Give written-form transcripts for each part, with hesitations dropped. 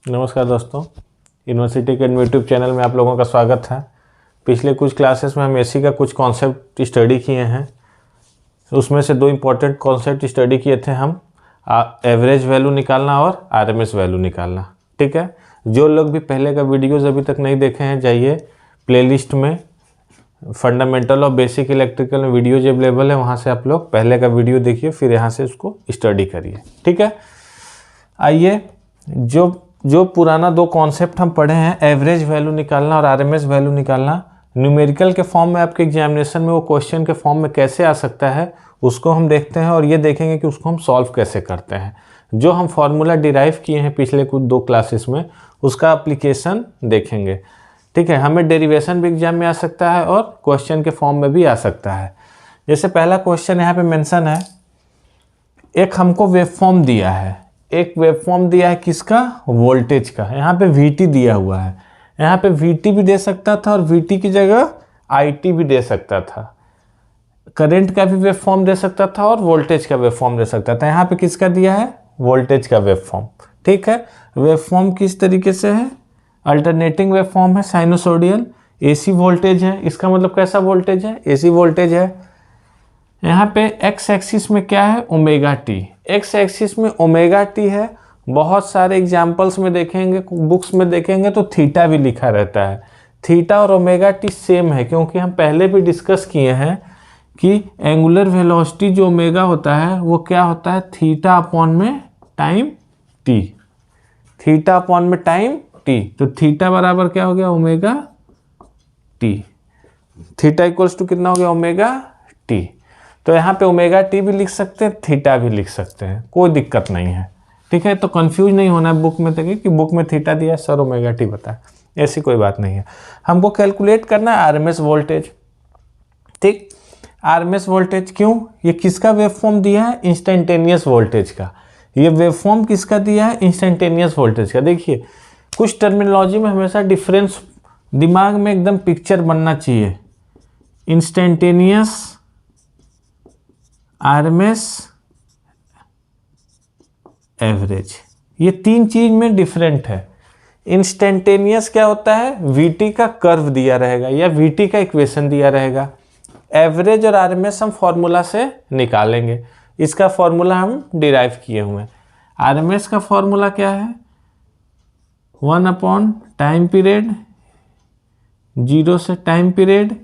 नमस्कार दोस्तों, यूनिवर्सिटी के यूट्यूब चैनल में आप लोगों का स्वागत है। पिछले कुछ क्लासेस में हम एसी का कुछ कॉन्सेप्ट स्टडी किए हैं। उसमें से दो इम्पॉर्टेंट कॉन्सेप्ट स्टडी किए थे हम, एवरेज वैल्यू निकालना और आरएमएस वैल्यू निकालना। ठीक है, जो लोग भी पहले का वीडियोज़ अभी तक नहीं देखे हैं, जाइए प्लेलिस्ट में फंडामेंटल और बेसिक इलेक्ट्रिकल में वीडियोज अवेलेबल है, वहाँ से आप लोग पहले का वीडियो देखिए, फिर यहाँ से उसको स्टडी करिए। ठीक है, आइए जो पुराना दो कॉन्सेप्ट हम पढ़े हैं, एवरेज वैल्यू निकालना और आरएमएस वैल्यू निकालना, न्यूमेरिकल के फॉर्म में आपके एग्जामिनेशन में वो क्वेश्चन के फॉर्म में कैसे आ सकता है, उसको हम देखते हैं और ये देखेंगे कि उसको हम सॉल्व कैसे करते हैं। जो हम फॉर्मूला डिराइव किए हैं पिछले कुछ दो क्लासेस में, उसका एप्लीकेशन देखेंगे। ठीक है, हमें डेरिवेशन भी एग्जाम में आ सकता है और क्वेश्चन के फॉर्म में भी आ सकता है। जैसे पहला क्वेश्चन यहाँ पे मेंशन है, एक हमको वेवफॉर्म दिया है, एक वेवफॉर्म दिया है किसका, वोल्टेज का। यहाँ पे VT दिया हुआ है, यहाँ पे VT भी दे सकता था और VT की जगह IT भी दे सकता था। करंट का भी वेवफॉर्म दे सकता था और वोल्टेज का वेवफॉर्म दे सकता था। यहाँ पे किसका दिया है, वोल्टेज का वेवफॉर्म। ठीक है, वेवफॉर्म किस तरीके से है, अल्टरनेटिंग वेवफॉर्म है, साइनोसोडियल। AC वोल्टेज है, इसका मतलब कैसा वोल्टेज है, AC वोल्टेज है। यहाँ पे एक्स एक्सिस में क्या है, ओमेगा टी। एक्स एक्सिस में ओमेगा टी है। बहुत सारे एग्जाम्पल्स में देखेंगे, बुक्स में देखेंगे तो थीटा भी लिखा रहता है। थीटा और ओमेगा टी सेम है, क्योंकि हम पहले भी डिस्कस किए हैं कि एंगुलर वेलोसिटी जो ओमेगा होता है वो क्या होता है, थीटा अपॉन में टाइम टी। थीटा अपॉन में टाइम टी, तो थीटा बराबर क्या हो गया, omega T. Theta equals to कितना हो गया, ओमेगा टी। तो यहाँ पे ओमेगा टी भी लिख सकते हैं, थीटा भी लिख सकते हैं, कोई दिक्कत नहीं है। ठीक है, तो कंफ्यूज नहीं होना है बुक में देखिए कि बुक में थीटा दिया है, सर ओमेगा टी बताए, ऐसी कोई बात नहीं है। हमको कैलकुलेट करना है आरएमएस वोल्टेज। ठीक, आरएमएस वोल्टेज क्यों, ये किसका वेवफॉर्म दिया है, इंस्टेंटेनियस वोल्टेज का। ये वेवफॉर्म किसका दिया है, इंस्टेंटेनियस वोल्टेज का। देखिए कुछ टर्मिनोलॉजी में हमेशा डिफरेंस दिमाग में एकदम पिक्चर बनना चाहिए। इंस्टेंटेनियस, आरएमएस, एवरेज, ये तीन चीज में डिफरेंट है। इंस्टेंटेनियस क्या होता है, VT का कर्व दिया रहेगा या VT का इक्वेशन दिया रहेगा। एवरेज और आरएमएस हम फॉर्मूला से निकालेंगे, इसका फॉर्मूला हम डिराइव किए हुए हैं। आरएमएस का फॉर्मूला क्या है, 1 अपॉन टाइम पीरियड, 0 से टाइम पीरियड,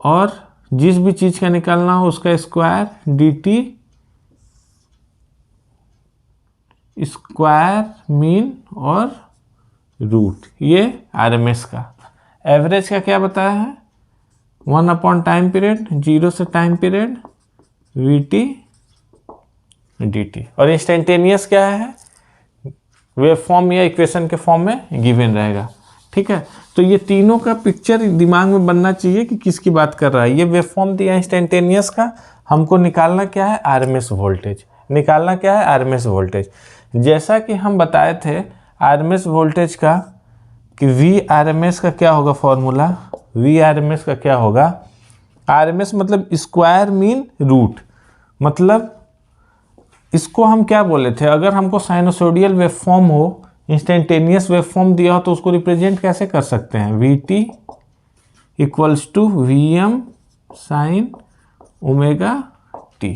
और जिस भी चीज का निकालना हो उसका स्क्वायर, DT स्क्वायर, मीन और रूट। ये आरएमएस का। एवरेज का क्या बताया है, 1 अपॉन टाइम पीरियड, 0 से टाइम पीरियड, VT DT। और इंस्टेंटेनियस क्या है, वेव फॉर्म या इक्वेशन के फॉर्म में गिवन रहेगा। ठीक है, तो ये तीनों का पिक्चर दिमाग में बनना चाहिए कि किसकी बात कर रहा है। ये वेव फॉर्म दिया इंस्टेंटेनियस का, हमको निकालना क्या है, आरएमएस वोल्टेज। निकालना क्या है, आरएमएस वोल्टेज। जैसा कि हम बताए थे आरएमएस वोल्टेज का कि Vrms का क्या होगा फॉर्मूला, Vrms का क्या होगा, आरएमएस मतलब स्क्वायर मीन रूट। मतलब इसको हम क्या बोले थे, अगर हमको साइनोसोडियल वेवफॉर्म हो, इंस्टेंटेनियस वेवफॉर्म दिया हो, तो उसको रिप्रेजेंट कैसे कर सकते हैं, VT equals to VM sine omega T.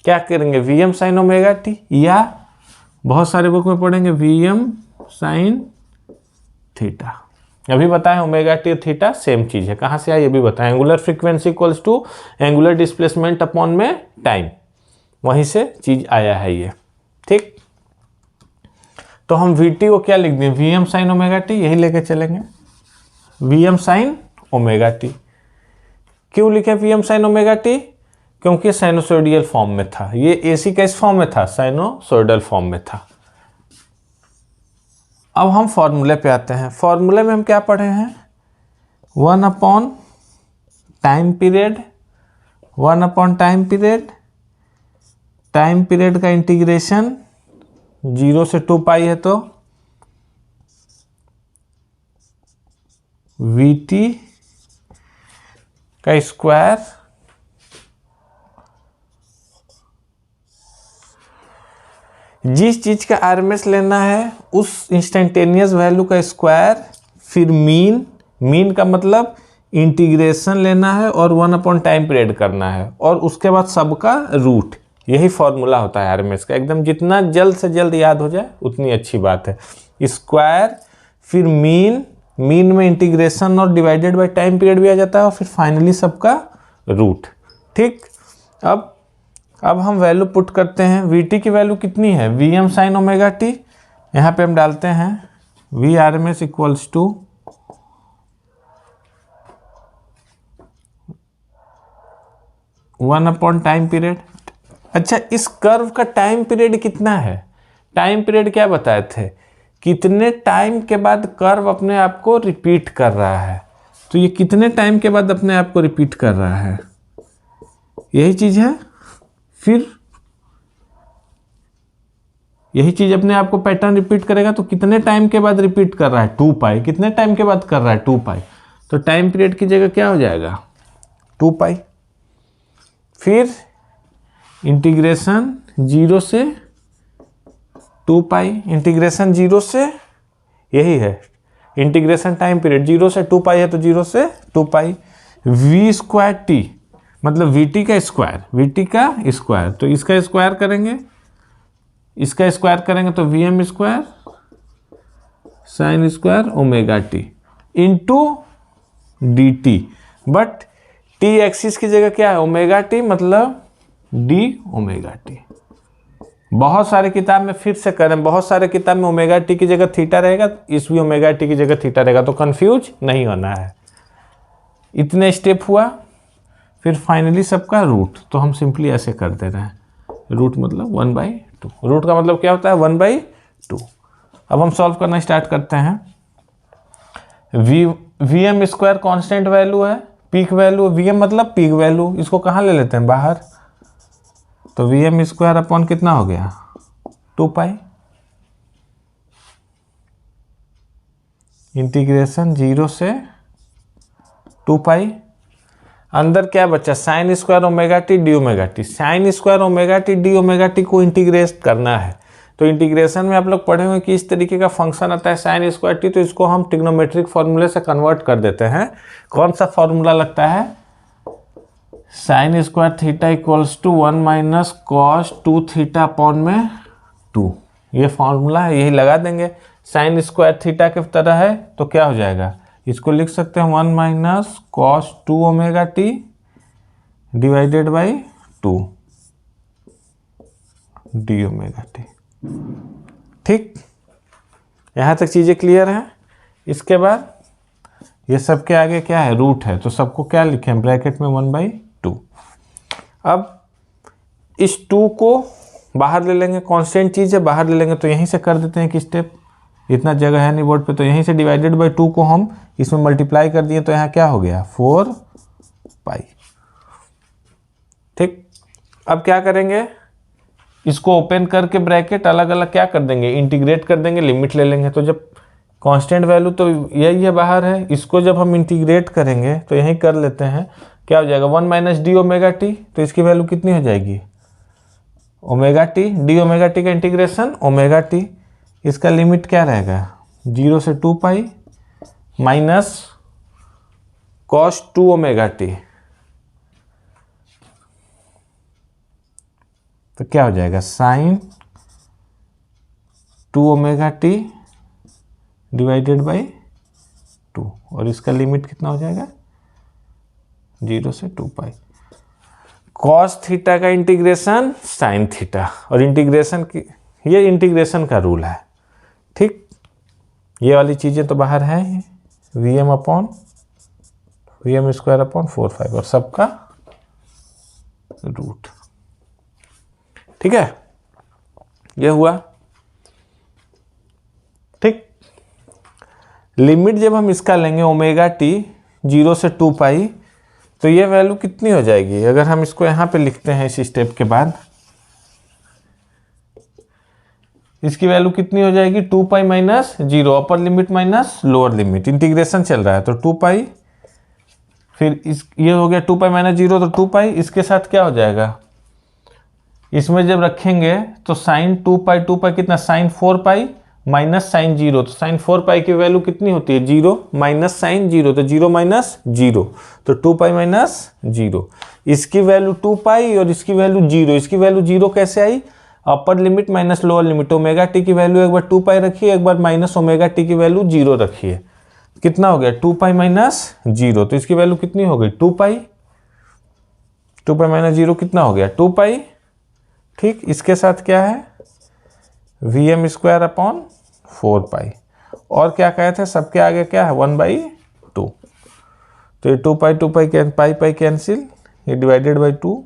क्या करेंगे, VM साइन ओमेगा टी, या बहुत सारे बुक में पढ़ेंगे VM साइन थीटा। अभी बताएं ओमेगा टी और थीटा सेम चीज है, कहाँ से आया ये भी बताएं। Angular frequency equals to angular displacement upon में टाइम, वहीं से चीज आया है ये। ठीक, तो हम VT को क्या लिख दें, VM साइन ओमेगा टी, यही लेके चलेंगे, VM साइन ओमेगा टी। क्यों लिखे VM साइन ओमेगा टी, क्योंकि साइनोसोडियल फॉर्म में था। ये AC का इस फॉर्म में था, साइनोसोडियल फॉर्म में था। अब हम फॉर्मूले पे आते हैं। फॉर्मूले में हम क्या पढ़े हैं, 1 upon time period, 1 upon time period, time period का इंटीग्रेशन 0 से 2 पाई है तो VT का स्क्वायर जिस चीज़ का आरएमएस लेना है उस इंस्टेंटेनियस वैल्यू का स्क्वायर, फिर मीन का मतलब इंटीग्रेशन लेना है और 1 टाइम पीरियड करना है, और उसके बाद सबका रूट। यही फॉर्मूला होता है आरएमएस का। एकदम जितना जल्द से जल्द याद हो जाए उतनी अच्छी बात है। स्क्वायर, फिर मीन में इंटीग्रेशन और डिवाइडेड बाय टाइम पीरियड भी आ जाता है, और फिर फाइनली सबका रूट। ठीक, अब हम वैल्यू पुट करते हैं। वीटी की वैल्यू कितनी है, वीएम साइन ओमेगा टी। यहाँ पे हम डालते हैं V R M S equals to 1 time period. अच्छा, इस कर्व का टाइम पीरियड कितना है? टाइम पीरियड क्या बताए थे, कितने टाइम के बाद कर्व अपने आप को रिपीट कर रहा है। तो ये कितने टाइम के बाद अपने आप को रिपीट कर रहा है, यही चीज़ है। फिर यही चीज अपने आप को पैटर्न रिपीट करेगा, तो कितने टाइम के बाद रिपीट कर रहा है, 2 पाई। कितने टाइम के बाद कर रहा है, 2 पाई। तो टाइम पीरियड की जगह क्या हो जाएगा, 2 पाई। फिर इंटीग्रेशन 0 से 2 पाई, इंटीग्रेशन 0 से, यही है इंटीग्रेशन टाइम पीरियड, 0 से 2 पाई है तो 0 से 2 पाई। वी स्क्वायर टी मतलब वीटी का स्क्वायर, तो इसका स्क्वायर करेंगे, इसका स्क्वायर करेंगे तो V M square sine square omega T into D T. But T axis की जगह क्या है, ओमेगा टी, मतलब डी ओमेगा टी। बहुत सारे किताब में फिर से करें, बहुत सारे किताब में ओमेगा टी की जगह थीटा रहेगा, इस भी ओमेगा टी की जगह थीटा रहेगा, तो कंफ्यूज नहीं होना है। इतने स्टेप हुआ, फिर फाइनली सबका रूट। तो हम सिंपली ऐसे कर दे रहे हैं, रूट मतलब 1/2। रूट का मतलब क्या होता है, 1/2। अब हम सॉल्व करना स्टार्ट करते हैं। V M square constant value है, पीक वैल्यू, वी एम मतलब पीक वैल्यू, इसको कहाँ ले लेते हैं, बाहर। तो वी एम स्क्वायर अपॉन कितना हो गया, 2 पाई। इंटीग्रेशन 0 से 2 पाई। अंदर क्या बचा, sign square omega T D omega T. Sign square omega T D omega T को इंटीग्रेट करना है। तो इंटीग्रेशन में आप लोग पढ़े हुए कि इस तरीके का फंक्शन आता है साइन स्क्वायर टी, तो इसको हम ट्रिग्नोमेट्रिक फॉर्मूले से कन्वर्ट कर देते हैं। कौन सा फॉर्मूला लगता है, sine square theta equals to 1 - cos 2 theta upon में 2। ये फॉर्मूला है, यही लगा देंगे। साइन स्क्वायर थीटा की तरह है तो क्या हो जाएगा, इसको लिख सकते हैं 1 - cos 2 omega T divided by 2 D omega T. ठीक, यहाँ तक चीज़ें क्लियर हैं। इसके बाद ये सब के आगे क्या है, रूट है, तो सबको क्या लिखें, ब्रैकेट में 1/2। अब इस 2 को बाहर ले लेंगे, कांस्टेंट चीज़ है, बाहर ले लेंगे, तो यहीं से कर देते हैं कि स्टेप, इतना जगह है नहीं बोर्ड पे, तो यहीं से डिवाइडेड बाई 2 को हम इसमें मल्टीप्लाई कर दिए, तो यहाँ क्या हो गया, 4 पाई। ठीक, अब क्या करेंगे, इसको ओपन करके ब्रैकेट अलग अलग क्या कर देंगे, इंटीग्रेट कर देंगे, लिमिट ले लेंगे। तो जब कांस्टेंट वैल्यू तो यही है, बाहर है, इसको जब हम इंटीग्रेट करेंगे तो यहीं कर लेते हैं, क्या हो जाएगा, 1 - डी ओमेगा टी। तो इसकी वैल्यू कितनी हो जाएगी, omega T, D omega T का इंटीग्रेशन ओमेगा टी। इसका लिमिट क्या रहेगा, 0 से 2 pi minus cos 2 omega T. तो क्या हो जाएगा, sine 2 omega T divided by 2, और इसका लिमिट कितना हो जाएगा, 0 से 2 पाई। कॉस थीटा का इंटीग्रेशन साइन थीटा, और इंटीग्रेशन की, ये इंटीग्रेशन का रूल है। ठीक, ये वाली चीज़ें तो बाहर है, वी एम स्क्वायर अपॉन 4/5 और सबका रूट। ठीक है, ये हुआ। ठीक, लिमिट जब हम इसका लेंगे ओमेगा टी 0 से 2 पाई, तो ये वैल्यू कितनी हो जाएगी, अगर हम इसको यहाँ पे लिखते हैं इस स्टेप के बाद, इसकी वैल्यू कितनी हो जाएगी, 2 पाई माइनस 0, अपर limit minus lower limit, integration चल रहा है तो 2 पाई, फिर इस ये हो गया 2 पाई माइनस 0 तो 2 पाई, इसके साथ क्या हो जाएगा, इसमें जब रखेंगे तो साइन 2 पाई कितना, साइन 4 पाई माइनस साइन 0, तो साइन 4 पाई की वैल्यू कितनी होती है 0 माइनस साइन 0, तो 0 माइनस 0, तो 2 पाई माइनस 0। इसकी वैल्यू 2 पाई और इसकी वैल्यू 0, इसकी वैल्यू 0 कैसे आई, upper limit minus lower limit, omega t की वैल्यू एक बार 2 पाई रखिए, एक बार माइनस ओमेगा टी की वैल्यू 0 रखिए, कितना हो गया 2 पाई माइनस 0, तो इसकी वैल्यू कितनी हो गई 2 पाई, 2 पाई माइनस 0 कितना हो गया 2 पाई। ठीक, इसके साथ क्या है वी एम स्क्वायर अपॉन 4 पाई, और क्या कहे थे सबके आगे क्या है 1/2, तो ये 2 पाई पाई कैंसिल, ये डिवाइडेड बाई 2,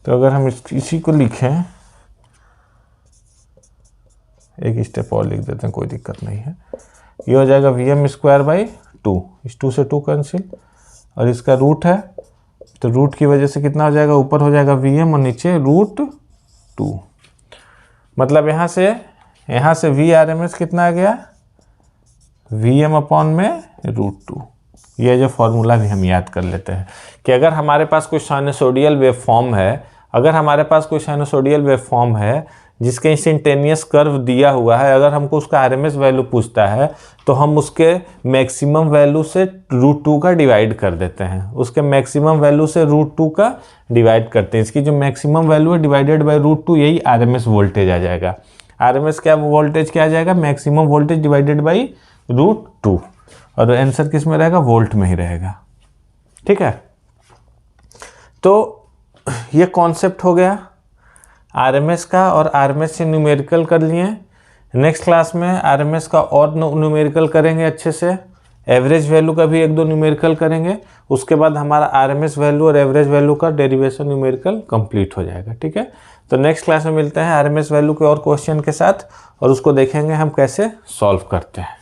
तो अगर हम इसी को लिखें, एक स्टेप और लिख देते हैं, कोई दिक्कत नहीं है, ये हो जाएगा वी एम स्क्वायर बाई 2, इस 2 से 2 कैंसिल, और इसका रूट है तो रूट की वजह से कितना हो जाएगा, ऊपर हो जाएगा वी एम और नीचे √2, मतलब यहाँ से वी आर एम एस कितना आ गया वी एम अपॉन में √2। ये जो फॉर्मूला भी हम याद कर लेते हैं कि अगर हमारे पास कोई साइनसोइडल वेव फॉर्म है, जिसके इंस्टेंटेनियस कर्व दिया हुआ है, अगर हमको उसका आरएमएस वैल्यू पूछता है तो हम उसके मैक्सिमम वैल्यू से √2 का डिवाइड कर देते हैं, उसके मैक्सिमम वैल्यू से √2 का डिवाइड करते हैं, इसकी जो मैक्सिमम वैल्यू है डिवाइडेड बाय √2, यही आरएमएस वोल्टेज आ जाएगा। आरएमएस क्या वोल्टेज क्या आ जाएगा, मैक्सिमम वोल्टेज डिवाइडेड बाई √2, और आंसर किस में रहेगा, वोल्ट में ही रहेगा। ठीक है, तो ये कॉन्सेप्ट हो गया आरएमएस का, और आरएमएस से न्यूमेरिकल कर लिए। नेक्स्ट क्लास में आरएमएस का और न्यूमेरिकल करेंगे अच्छे से, एवरेज वैल्यू का भी 1-2 न्यूमेरिकल करेंगे, उसके बाद हमारा आरएमएस वैल्यू और एवरेज वैल्यू का डेरिवेशन न्यूमेरिकल कंप्लीट हो जाएगा। ठीक है, तो नेक्स्ट क्लास में मिलते हैं आरएमएस वैल्यू के और क्वेश्चन के साथ, और उसको देखेंगे हम कैसे सॉल्व करते हैं।